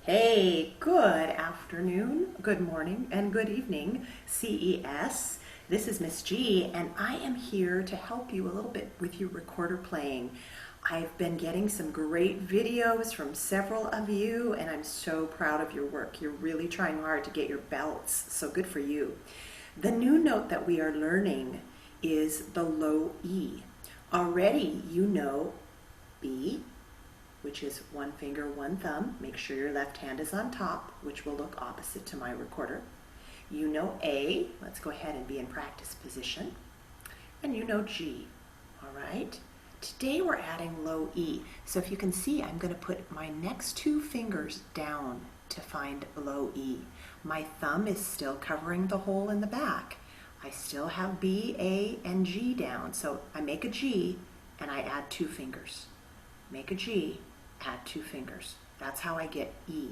Hey, good afternoon, good morning, and good evening, CES. This is Miss G, and I am here to help you a little bit with your recorder playing. I've been getting some great videos from several of you, and I'm so proud of your work. You're really trying hard to get your belts, so good for you. The new note that we are learning is the low E. Already you know B, which is one finger, one thumb. Make sure your left hand is on top, which will look opposite to my recorder. You know A, let's go ahead and be in practice position. And you know G, all right? Today we're adding low E. So if you can see, I'm gonna put my next two fingers down to find low E. My thumb is still covering the hole in the back. I still have B, A, and G down. So I make a G and I add two fingers. Make a G, add two fingers. That's how I get E.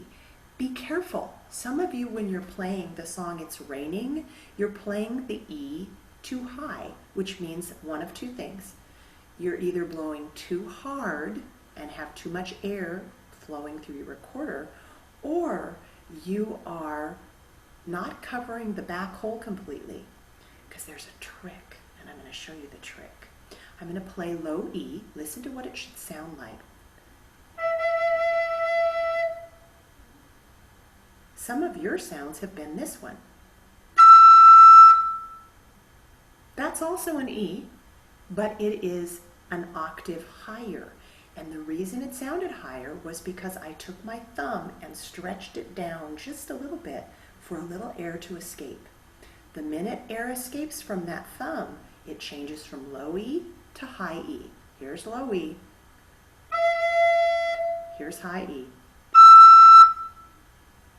Be careful. Some of you, when you're playing the song It's Raining, you're playing the E too high, which means one of two things. You're either blowing too hard and have too much air flowing through your recorder, or you are not covering the back hole completely, because there's a trick, and I'm going to show you the trick. I'm going to play low E. Listen to what it should sound like. Some of your sounds have been this one. That's also an E, but it is an octave higher. And the reason it sounded higher was because I took my thumb and stretched it down just a little bit for a little air to escape. The minute air escapes from that thumb, it changes from low E to high E. Here's low E. Here's high E.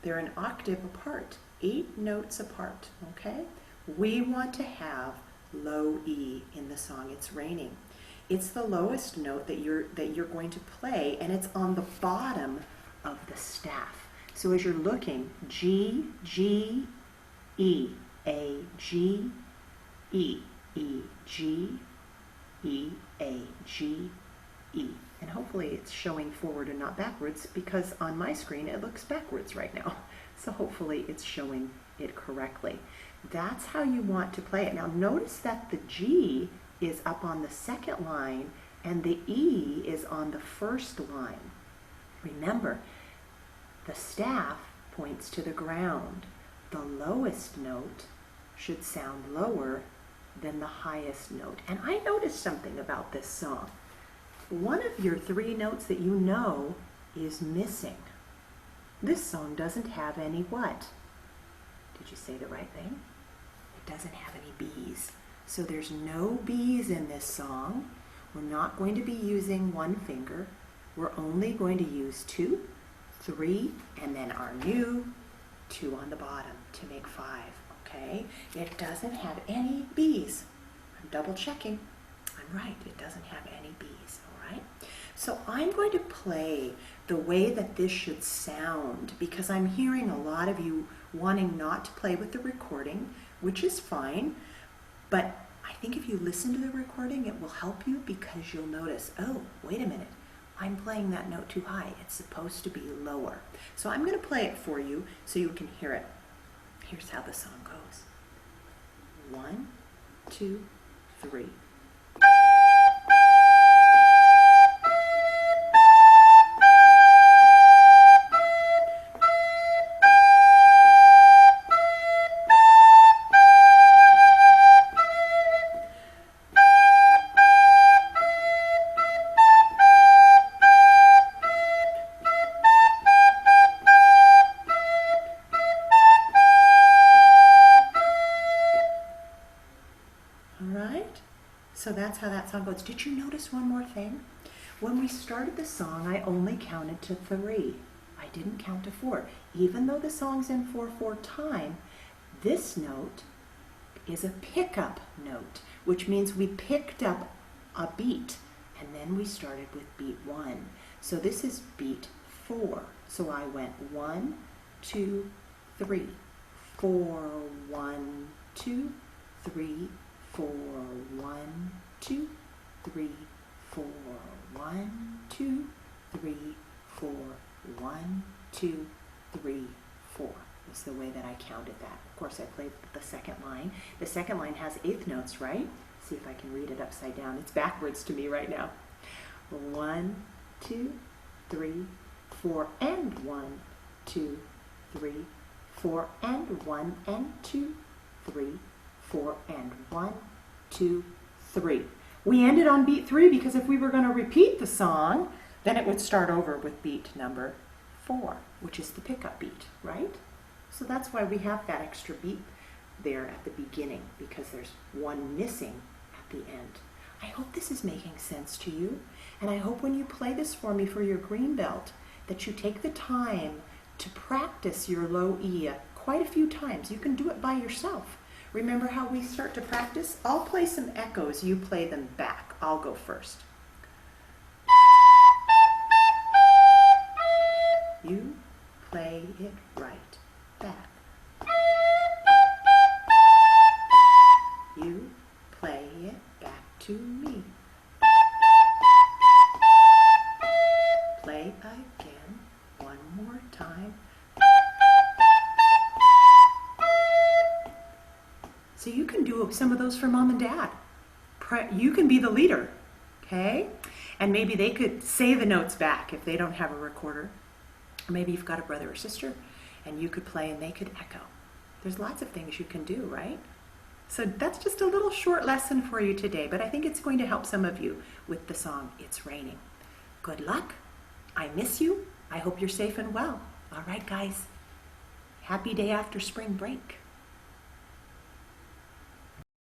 They're an octave apart, 8 notes apart, okay? We want to have low E in the song It's Raining. It's the lowest note that you're going to play, and it's on the bottom of the staff. So as you're looking, G, G, E, A, G, E, E, G, E, A, G, E. And hopefully it's showing forward and not backwards, because on my screen it looks backwards right now. So hopefully it's showing it correctly. That's how you want to play it. Now notice that the G is up on the second line and the E is on the first line. Remember, the staff points to the ground. The lowest note should sound lower than the highest note. And I noticed something about this song. One of your 3 notes that you know is missing. This song doesn't have any what? Did you say the right thing? It doesn't have any B's. So there's no B's in this song. We're not going to be using one finger. We're only going to use 2, 3, and then our new 2 on the bottom to make 5, okay? It doesn't have any B's. I'm double checking. I'm right, it doesn't have any B's, all right? So I'm going to play the way that this should sound, because I'm hearing a lot of you wanting not to play with the recording, which is fine, but I think if you listen to the recording, it will help you, because you'll notice, oh, wait a minute, I'm playing that note too high. It's supposed to be lower. So I'm going to play it for you so you can hear it. Here's how the song goes. 1, 2, 3. So that's how that song goes. Did you notice one more thing? When we started the song, I only counted to 3. I didn't count to 4. Even though the song's in 4/4 time, this note is a pickup note, which means we picked up a beat, and then we started with beat 1. So this is beat 4. So I went 1, 2, 3, 4, 1, 2, 3, 4, 1, 2, 3, 4, 1, 2, 3, 4, 1, 2, 3, 4 is the way that I counted that. Of course, I played the second line. The second line has eighth notes, right? See if I can read it upside down. It's backwards to me right now. 1, 2, 3, 4, and 1, 2, 3, 4, and 1, and 2, 3, 4, and 1, 2, 3. We ended on beat 3 because if we were going to repeat the song, then it would start over with beat number 4, which is the pickup beat, right? So that's why we have that extra beat there at the beginning, because there's one missing at the end. I hope this is making sense to you, and I hope when you play this for me for your Greenbelt that you take the time to practice your low E quite a few times. You can do it by yourself. Remember how we start to practice? I'll play some echoes, you play them back. I'll go first. You play it right back. You play it back to me. Play again, one more time. So you can do some of those for mom and dad. You can be the leader, okay? And maybe they could say the notes back if they don't have a recorder. Or maybe you've got a brother or sister and you could play and they could echo. There's lots of things you can do, right? So that's just a little short lesson for you today, but I think it's going to help some of you with the song, It's Raining. Good luck. I miss you. I hope you're safe and well. All right, guys. Happy day after spring break.